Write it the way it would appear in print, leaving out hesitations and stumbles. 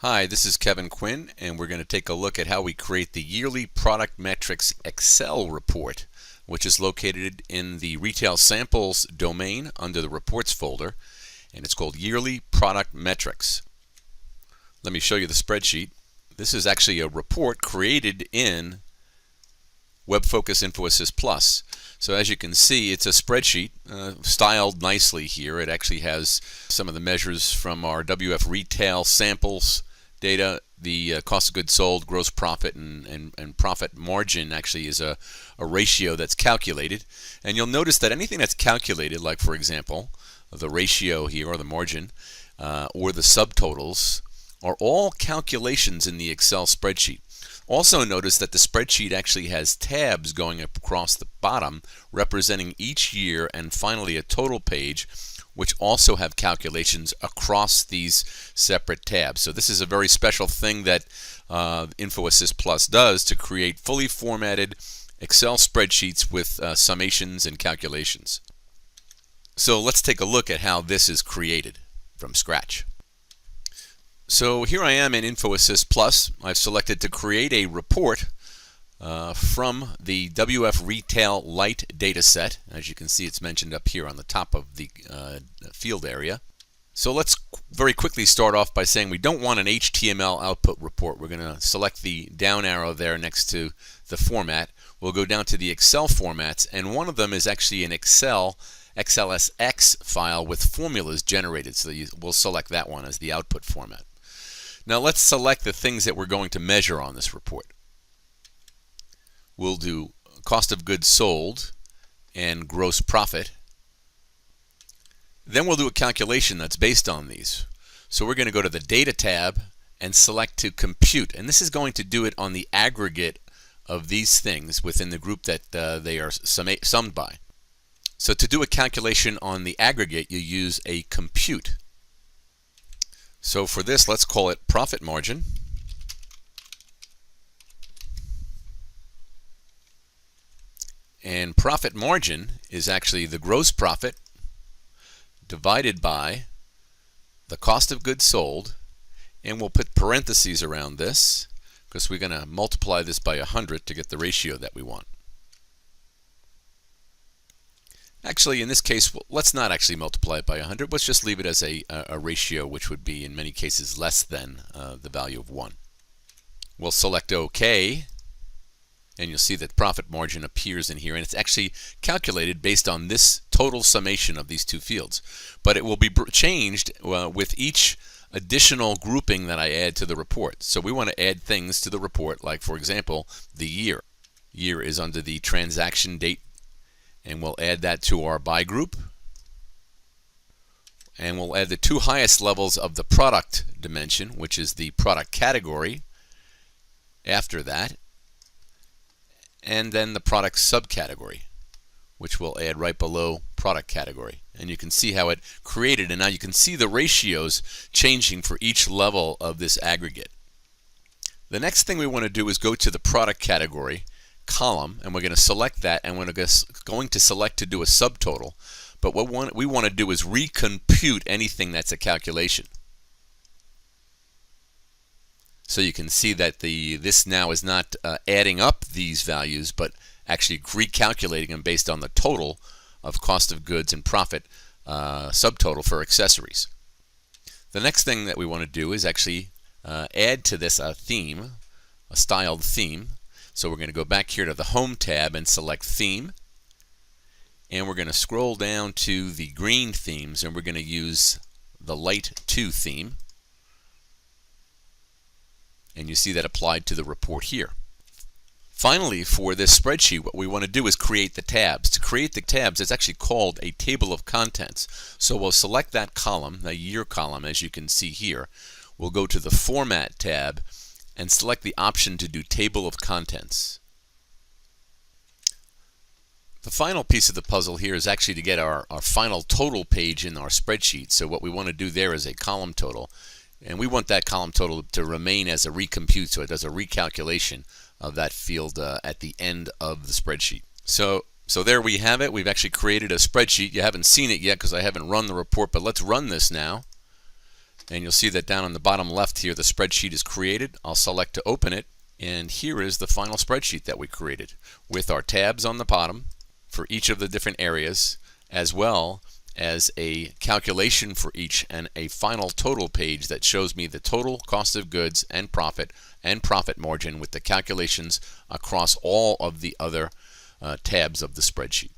Hi, this is Kevin Quinn, and we're going to take a look at how we create the Yearly Product Metrics Excel report, which is located in the Retail Samples domain under the Reports folder, and it's called Yearly Product Metrics. Let me show you the spreadsheet. This is actually a report created in WebFOCUS InfoAssist Plus. So as you can see, it's a spreadsheet styled nicely here. It actually has some of the measures from our WF Retail Samples data. The cost of goods sold, gross profit, and profit margin actually is a ratio that's calculated. And you'll notice that anything that's calculated, like for example, the ratio here or the margin or the subtotals, are all calculations in the Excel spreadsheet. Also notice that the spreadsheet actually has tabs going across the bottom representing each year, and finally a total page which also have calculations across these separate tabs. So this is a very special thing that InfoAssist Plus does to create fully formatted Excel spreadsheets with summations and calculations. So let's take a look at how this is created from scratch. So here I am in InfoAssist Plus. I've selected to create a report from the WF Retail Lite dataset. As you can see, it's mentioned up here on the top of the field area. So let's very quickly start off by saying we don't want an HTML output report. We're going to select the down arrow there next to the format. We'll go down to the Excel formats, and one of them is actually an Excel XLSX file with formulas generated. So we'll select that one as the output format. Now let's select the things that we're going to measure on this report. We'll do cost of goods sold and gross profit. Then we'll do a calculation that's based on these. So we're going to go to the Data tab and select to compute. And this is going to do it on the aggregate of these things within the group that they are summed by. So to do a calculation on the aggregate, you use a compute. So for this, let's call it profit margin. And profit margin is actually the gross profit divided by the cost of goods sold, and we'll put parentheses around this because we're going to multiply this by 100 to get the ratio that we want. Actually, in this case, let's not actually multiply it by 100. Let's just leave it as a ratio, which would be in many cases less than the value of 1. We'll select OK, and you'll see that profit margin appears in here, and it's actually calculated based on this total summation of these two fields. But it will be changed with each additional grouping that I add to the report. So we want to add things to the report, like for example, the year. Year is under the transaction date, and we'll add that to our by group. And we'll add the two highest levels of the product dimension, which is the product category after that, and then the product subcategory, which we'll add right below product category. And you can see how it created, and now you can see the ratios changing for each level of this aggregate. The next thing we want to do is go to the product category column, and we're going to select that, and we're going to select to do a subtotal. But what we want to do is recompute anything that's a calculation. So you can see that this now is not adding up these values, but actually recalculating them based on the total of cost of goods and profit subtotal for accessories. The next thing that we want to do is actually add to this a theme, a styled theme. So we're going to go back here to the Home tab and select Theme. And we're going to scroll down to the green themes, and we're going to use the Light 2 theme. And you see that applied to the report here. Finally, for this spreadsheet, what we want to do is create the tabs. To create the tabs, it's actually called a table of contents. So we'll select that column, the year column, as you can see here. We'll go to the Format tab and select the option to do Table of Contents. The final piece of the puzzle here is actually to get our final total page in our spreadsheet. So what we want to do there is a column total. And we want that column total to remain as a recompute, so it does a recalculation of that field at the end of the spreadsheet. So there we have it. We've actually created a spreadsheet. You haven't seen it yet because I haven't run the report, but let's run this now. And you'll see that down on the bottom left here, the spreadsheet is created. I'll select to open it. And here is the final spreadsheet that we created with our tabs on the bottom for each of the different areas, as well as a calculation for each and a final total page that shows me the total cost of goods and profit margin with the calculations across all of the other tabs of the spreadsheet.